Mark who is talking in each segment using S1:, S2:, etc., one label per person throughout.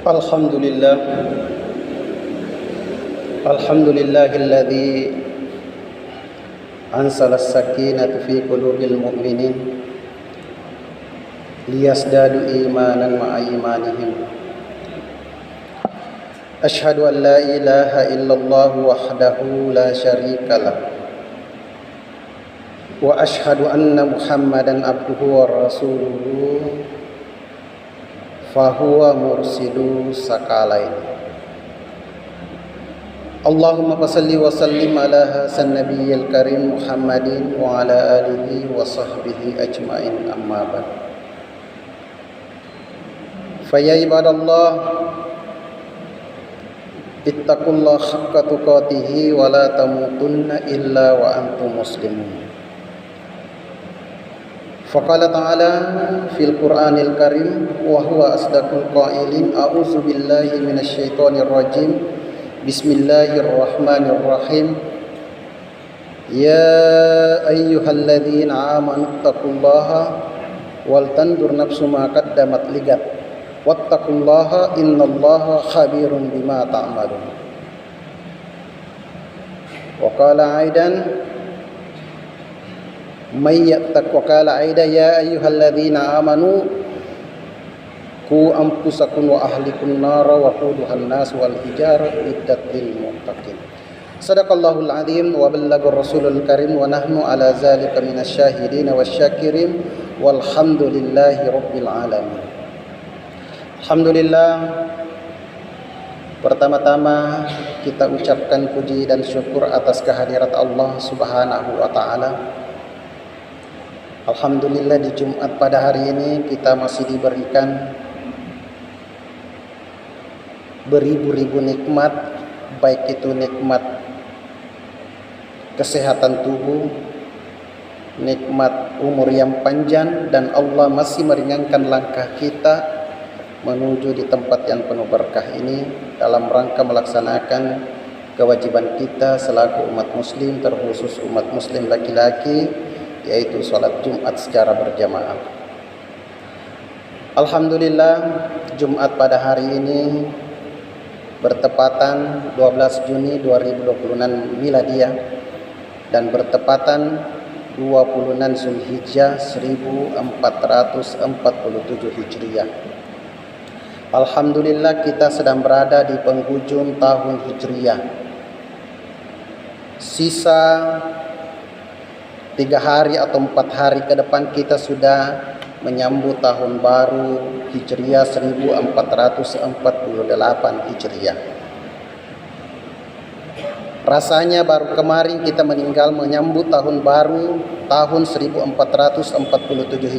S1: Alhamdulillah. Alhamdulillahilladzi anzala as-sakinata fi qulubil mu'minin liyazdadu imanan ma'a imanihim. Asyhadu an la ilaha illallah wahdahu la syarika lah. Wa asyhadu anna Muhammadan abduhu wa rasuluhu fahuwa mursidu sakalain. Allahumma salli wa sallim ala hasan nabiyyil karim Muhammadin wa ala alihi wa sahbihi ajmain, amma ba'd. Faya ibadallah, ittaqullaha haqqa tuqatih wa la tamutunna illa wa antum muslimun. Faqala ta'ala fil Qur'anil Karim wa huwa asdaqul qailin, a'udzu billahi minasy syaithanir rajim. Bismillahirrahmanirrahim. Ya ayyuhalladzina amanu taqullaha wal tandur nafsum ma qaddamat ligad wattaqullaha innallaha khabirun bima ta'malun. Wa qala aidan Wakala aida ya ayyuhalladzina amanu qu anfusakum wa ahlikum nara wa quduhan nas wal hijarah iddat lil muttaqin. Sadaqallahul azim wa ballagar rasulul karim wa nahnu ala zalika minasyahidin wasyakirin walhamdulillahi rabbil alamin. Alhamdulillah, pertama-tama kita ucapkan puji dan syukur atas kehadirat Allah Subhanahu wa taala. Alhamdulillah, di Jumat pada hari ini kita masih diberikan beribu-ribu nikmat, baik itu nikmat kesehatan tubuh, nikmat umur yang panjang, dan Allah masih meringankan langkah kita menuju di tempat yang penuh berkah ini dalam rangka melaksanakan kewajiban kita selaku umat muslim, terkhusus umat muslim laki-laki, yaitu sholat Jumat secara berjamaah. Alhamdulillah, Jumat pada hari ini bertepatan 12 Juni 2026 Miladiyah dan bertepatan 20 Zulhijjah 1447 Hijriyah. Alhamdulillah, kita sedang berada di penghujung tahun Hijriyah. Sisa 3 hari atau 4 hari ke depan kita sudah menyambut tahun baru Hijriah 1448 Hijriah. Rasanya baru kemarin kita meninggal menyambut tahun baru tahun 1447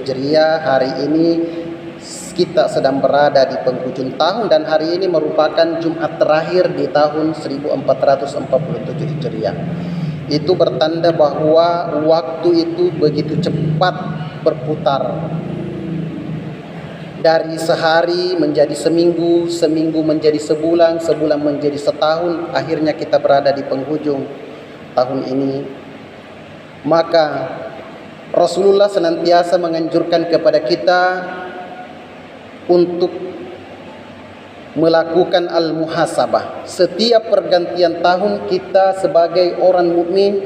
S1: Hijriah. Hari ini kita sedang berada di penghujung tahun dan hari ini merupakan Jumat terakhir di tahun 1447 Hijriah. Itu bertanda bahwa waktu itu begitu cepat berputar. Dari sehari menjadi seminggu, seminggu menjadi sebulan, sebulan menjadi setahun. Akhirnya kita berada di penghujung tahun ini. Maka Rasulullah senantiasa menganjurkan kepada kita untuk melakukan al-muhasabah. Setiap pergantian tahun kita sebagai orang mukmin,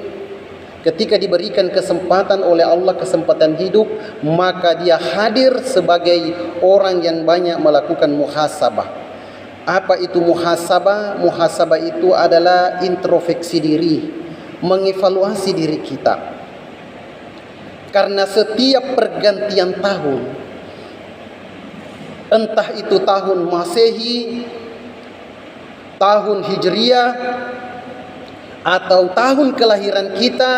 S1: ketika diberikan kesempatan oleh Allah, kesempatan hidup, maka dia hadir sebagai orang yang banyak melakukan muhasabah. Apa itu muhasabah? Muhasabah itu adalah introspeksi diri, mengevaluasi diri kita. Karena setiap pergantian tahun, entah itu tahun Masehi, tahun Hijriah, atau tahun kelahiran kita,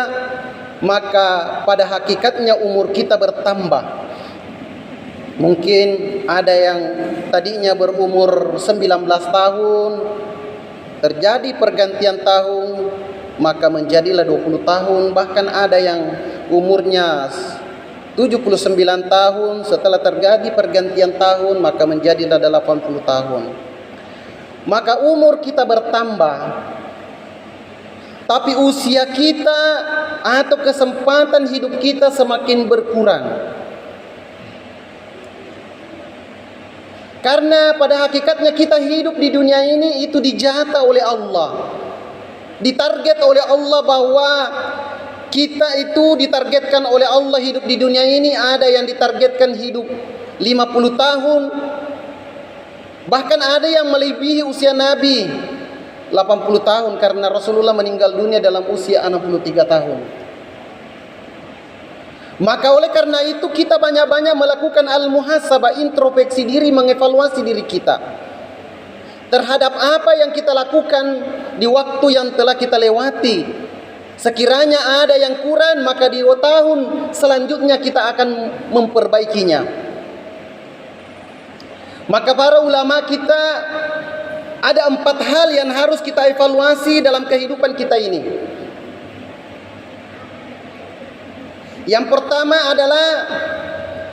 S1: maka pada hakikatnya umur kita bertambah. Mungkin ada yang tadinya berumur 19 tahun, terjadi pergantian tahun, maka menjadilah 20 tahun. Bahkan ada yang umurnya 79 tahun, setelah terjadi pergantian tahun maka menjadilah 80 tahun. Maka umur kita bertambah, tapi usia kita atau kesempatan hidup kita semakin berkurang. Karena pada hakikatnya kita hidup di dunia ini itu dijatah oleh Allah, ditarget oleh Allah, bahwa kita itu ditargetkan oleh Allah hidup di dunia ini. Ada yang ditargetkan hidup 50 tahun, bahkan ada yang melebihi usia Nabi 80 tahun, karena Rasulullah meninggal dunia dalam usia 63 tahun. Maka oleh karena itu kita banyak-banyak melakukan al-muhasabah, introspeksi diri, mengevaluasi diri kita terhadap apa yang kita lakukan di waktu yang telah kita lewati. Sekiranya ada yang kurang, maka di tahun selanjutnya kita akan memperbaikinya. Maka para ulama kita, ada 4 hal yang harus kita evaluasi dalam kehidupan kita ini. Yang pertama adalah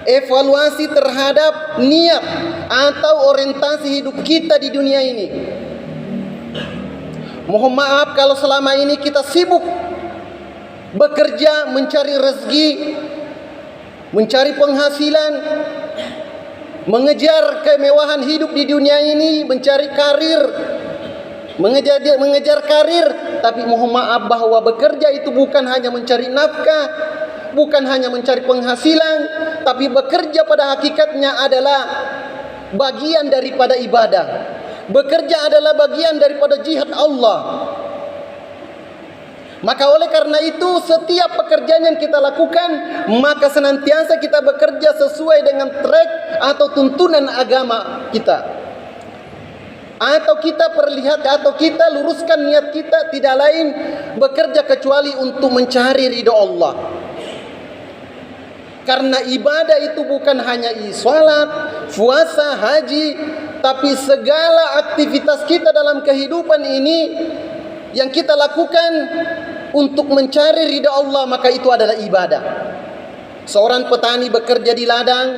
S1: evaluasi terhadap niat atau orientasi hidup kita di dunia ini. Mohon maaf kalau selama ini kita sibuk bekerja, mencari rezeki, mencari penghasilan, mengejar kemewahan hidup di dunia ini, mencari karir, mengejar karir. Tapi mohon maaf bahwa bekerja itu bukan hanya mencari nafkah, bukan hanya mencari penghasilan, tapi bekerja pada hakikatnya adalah bagian daripada ibadah. Bekerja adalah bagian daripada jihad Allah. Maka oleh karena itu, setiap pekerjaan yang kita lakukan, maka senantiasa kita bekerja sesuai dengan track atau tuntunan agama kita. Atau kita perlihat, atau kita luruskan niat kita, tidak lain bekerja kecuali untuk mencari ridho Allah. Karena ibadah itu bukan hanya salat, puasa, haji, tapi segala aktivitas kita dalam kehidupan ini yang kita lakukan untuk mencari ridha Allah, maka itu adalah ibadah. Seorang petani bekerja di ladang,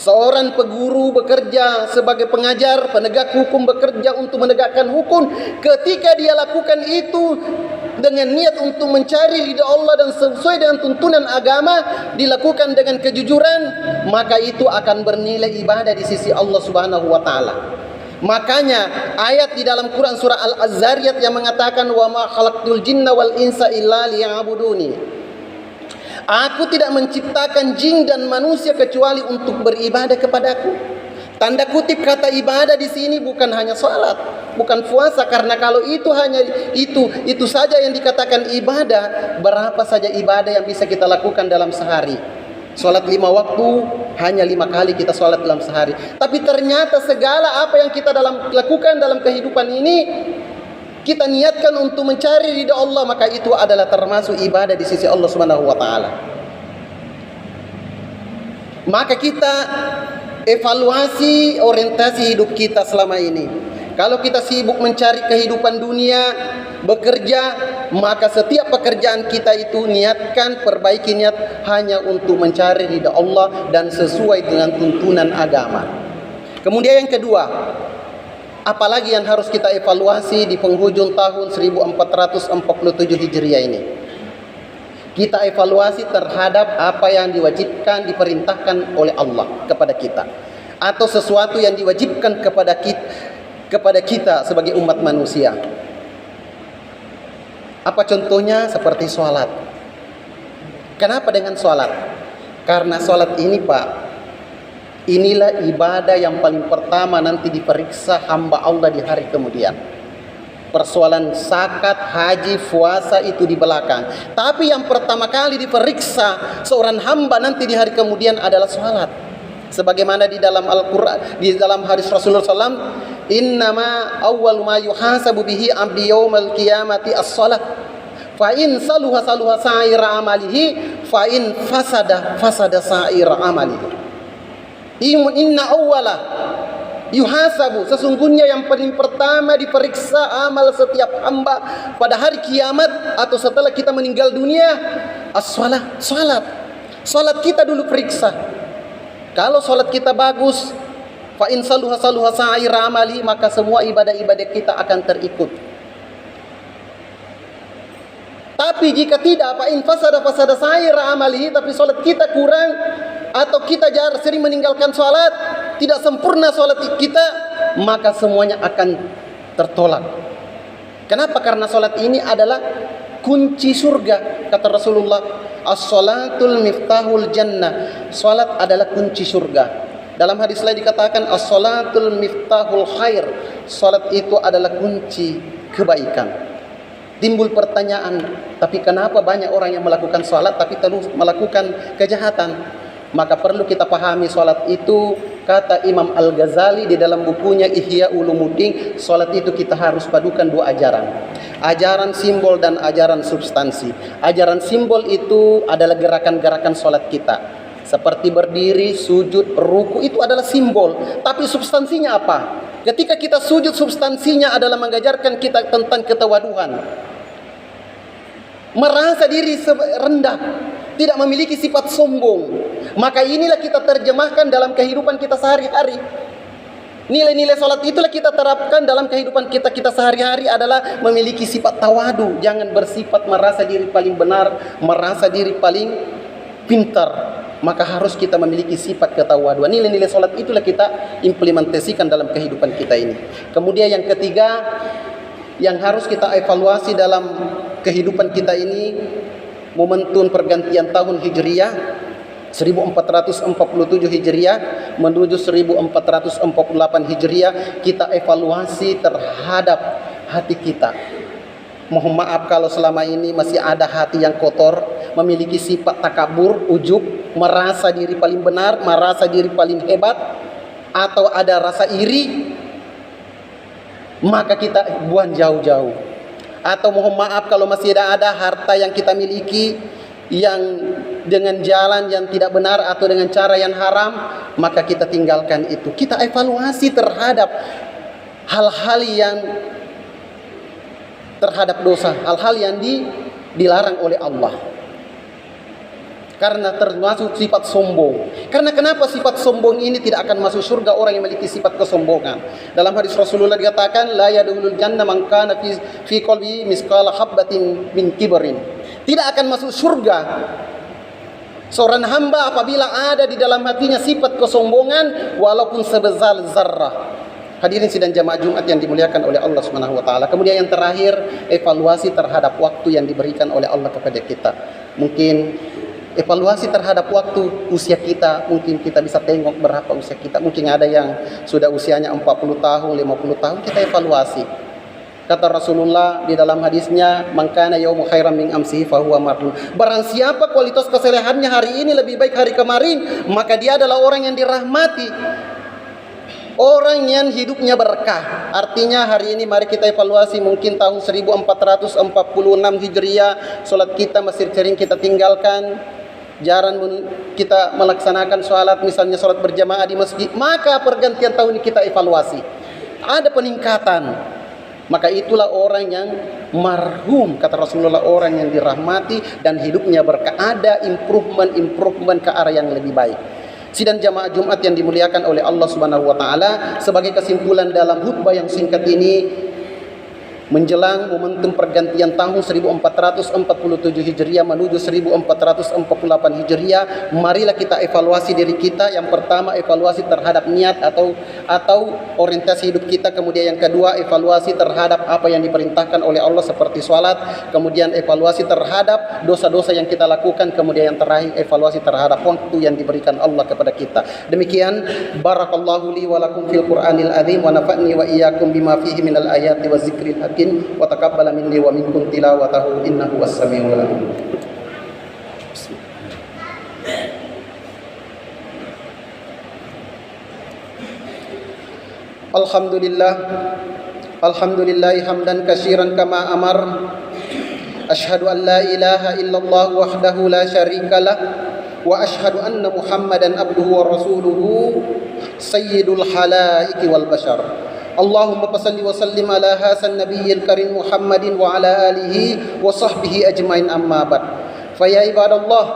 S1: seorang peguru bekerja sebagai pengajar, penegak hukum bekerja untuk menegakkan hukum. Ketika dia lakukan itu dengan niat untuk mencari ridha Allah dan sesuai dengan tuntunan agama, dilakukan dengan kejujuran, maka itu akan bernilai ibadah di sisi Allah Subhanahu wa taala. Makanya ayat di dalam Quran surah Al-Zariyat yang mengatakan, wa ma khalaqtul jinna wal insa illa liya'buduni. Aku tidak menciptakan jin dan manusia kecuali untuk beribadah kepadaku. Tanda kutip kata ibadah di sini bukan hanya salat, bukan puasa, karena kalau itu hanya itu saja yang dikatakan ibadah, berapa saja ibadah yang bisa kita lakukan dalam sehari. Salat 5 waktu, hanya 5 kali kita salat dalam sehari. Tapi ternyata segala apa yang kita lakukan dalam kehidupan ini, kita niatkan untuk mencari ridha Allah, maka itu adalah termasuk ibadah di sisi Allah Subhanahu wa taala. Maka kita evaluasi orientasi hidup kita selama ini. Kalau kita sibuk mencari kehidupan dunia, bekerja, maka setiap pekerjaan kita itu niatkan, perbaiki niat hanya untuk mencari ridha Allah dan sesuai dengan tuntunan agama. Kemudian yang kedua, apalagi yang harus kita evaluasi di penghujung tahun 1447 Hijriah ini? Kita evaluasi terhadap apa yang diwajibkan, diperintahkan oleh Allah kepada kita, atau sesuatu yang diwajibkan kepada kita sebagai umat manusia. Apa contohnya? Seperti sholat. Kenapa dengan sholat? Karena sholat ini, Pak, inilah ibadah yang paling pertama nanti diperiksa hamba Allah di hari kemudian. Persoalan zakat, haji, puasa itu di belakang. Tapi yang pertama kali diperiksa seorang hamba nanti di hari kemudian adalah sholat. Sebagaimana di dalam Al-Quran, di dalam hadis Rasulullah SAW, innama awwal ma yuhasabu bihi abdi yawmal qiyamati as-salat. Fa in saluha saluha sa'ira amalihi, fa in fasada sa'ira amalihi. Inna awwala yuhasabu, sesungguhnya yang paling pertama diperiksa amal setiap hamba pada hari kiamat atau setelah kita meninggal dunia, as-salat, salat. Salat kita dulu periksa. Kalau salat kita bagus, fa in saluha sa'ira amali, maka semua ibadah-ibadah kita akan terikut. Tapi jika tidak, fa in fasada sa'ira amali, tapi salat kita kurang atau kita sering meninggalkan salat, tidak sempurna sholat kita, maka semuanya akan tertolak. Kenapa? Karena sholat ini adalah kunci surga. Kata Rasulullah, as-sholatul miftahul jannah. Sholat adalah kunci surga. Dalam hadis lain dikatakan as-sholatul miftahul khair. Sholat itu adalah kunci kebaikan. Timbul pertanyaan, tapi kenapa banyak orang yang melakukan sholat tapi terus melakukan kejahatan? Maka perlu kita pahami sholat itu, kata Imam Al-Ghazali di dalam bukunya Ihya Ulumuddin, sholat itu kita harus padukan dua ajaran. Ajaran simbol dan ajaran substansi. Ajaran simbol itu adalah gerakan-gerakan sholat kita. Seperti berdiri, sujud, ruku, itu adalah simbol. Tapi substansinya apa? Ketika kita sujud, substansinya adalah mengajarkan kita tentang ketawaduan. Merasa diri rendah, tidak memiliki sifat sombong. Maka inilah kita terjemahkan dalam kehidupan kita sehari-hari. Nilai-nilai sholat itulah kita terapkan dalam kehidupan kita sehari-hari, adalah memiliki sifat tawadu. Jangan bersifat merasa diri paling benar, merasa diri paling pintar. Maka harus kita memiliki sifat ketawaduan. Nilai-nilai sholat itulah kita implementasikan dalam kehidupan kita ini. Kemudian yang ketiga, yang harus kita evaluasi dalam kehidupan kita ini, momentum pergantian tahun Hijriah 1447 Hijriah menuju 1448 Hijriah, kita evaluasi terhadap hati kita. Mohon maaf kalau selama ini masih ada hati yang kotor, memiliki sifat takabur, ujub, merasa diri paling benar, merasa diri paling hebat, atau ada rasa iri, maka kita buang jauh-jauh. Atau mohon maaf kalau masih ada harta yang kita miliki yang dengan jalan yang tidak benar atau dengan cara yang haram, maka kita tinggalkan itu. Kita evaluasi terhadap hal-hal yang terhadap dosa, hal-hal yang dilarang oleh Allah. Karena termasuk sifat sombong. Karena kenapa sifat sombong ini tidak akan masuk surga orang yang memiliki sifat kesombongan? Dalam hadis Rasulullah dikatakan, la yadkhulul jannah man kana fi qalbi misqala habatin min kibrin. Tidak akan masuk surga seorang hamba apabila ada di dalam hatinya sifat kesombongan walaupun sebesar zarrah. Hadirin sidang jamaah Jumat yang dimuliakan oleh Allah Subhanahu wa taala. Kemudian yang terakhir, evaluasi terhadap waktu yang diberikan oleh Allah kepada kita. Mungkin evaluasi terhadap waktu usia kita, mungkin kita bisa tengok berapa usia kita. Mungkin ada yang sudah usianya 40 tahun, 50 tahun, kita evaluasi. Kata Rasulullah di dalam hadisnya, "Man kana yaumu khairan min amsihi fa huwa marhum." Barang siapa kualitas kesalehannya hari ini lebih baik hari kemarin, maka dia adalah orang yang dirahmati. Orang yang hidupnya berkah. Artinya hari ini mari kita evaluasi, mungkin tahun 1446 Hijriah, solat kita masih sering kita tinggalkan, jarang kita melaksanakan sholat, misalnya sholat berjamaah di masjid. Maka pergantian tahun ini kita evaluasi, ada peningkatan. Maka itulah orang yang marhum, kata Rasulullah, orang yang dirahmati dan hidupnya berkah. Ada improvement ke arah yang lebih baik. Sidang jamaah Jumat yang dimuliakan oleh Allah Subhanahu wa taala, sebagai kesimpulan dalam khutbah yang singkat ini, menjelang momentum pergantian tahun 1447 Hijriah menuju 1448 Hijriah, marilah kita evaluasi diri kita. Yang pertama, evaluasi terhadap niat atau orientasi hidup kita. Kemudian yang kedua, evaluasi terhadap apa yang diperintahkan oleh Allah seperti sholat. Kemudian evaluasi terhadap dosa-dosa yang kita lakukan. Kemudian yang terakhir, evaluasi terhadap waktu yang diberikan Allah kepada kita. Demikian, barakallahu li wa lakum fil Qur'anil azim wa nafa'ni wa iyyakum bima fihi minal ayati wa zikril hakim. Wa taqabbala minni wa minkum tilawatahu innahu was-sami'ul 'alim. Alhamdulillah hamdan katsiran kama amar. Asyhadu an la ilaha illallah wahdahu la syarikalah wa asyhadu anna Muhammadan abduhu wa rasuluhu sayyidul halaiki wal bashar. Allahumma salli wa sallim ala hasan nabiyil karim Muhammadin wa ala alihi wa sahbihi ajmain, amma ba'd. Fa ya ibadallah,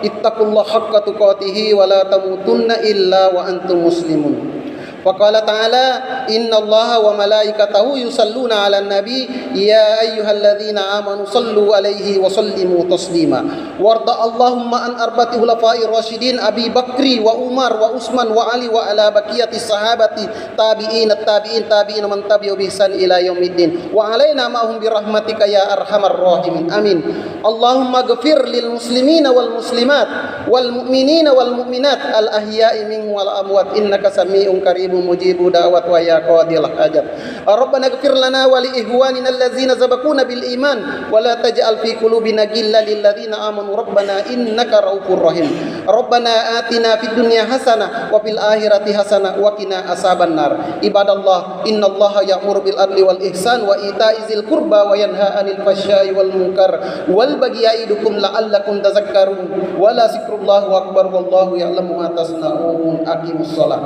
S1: ittaqullaha haqqa tuqatih wa la tamutunna illa wa antum muslimun. Faqala ta'ala innallaha wa malaikatahu yusalluna 'alan nabi ya ayyuhalladzina amanu sallu 'alaihi wa sallimu taslima. Warda Allahumma an arba'ati khulafa'ir rasyidin Abi Bakri wa Umar wa Utsman wa Ali wa ala baqiyati sahabati tabi'in tabi'in man tabi'u bi ihsan ila yaumiddin wa alaina ma'hum bi rahmatika ya arhamar rahimin. Amin. Allahumma ghfir lil muslimina wal muslimat wal mu'minina wal mu'minat al ahya'i minhum wal amwat innaka sami'un qaribun mujibu da'wat wa ya qadil hajat. Rabbana ighfir lana wa li ihwanina allazina sabaquna bil iman wa la taj'al fi qulubina ghillan lil ladzina amanu rabbana innaka raufur rahim. Rabbana atina fid dunya hasanah wa fil akhirati hasanah wa qina azaban nar. Ibadallah innallaha ya'muru bil adli wal ihsan wa ita'i dzil qurba wa yanha 'anil fahsya'i wal munkar wal baghi ya'idukum la'allakum tadhakkarun wa la zikrullahi akbar wallahu ya'lamu ma tasna'un. Aqimus shalah.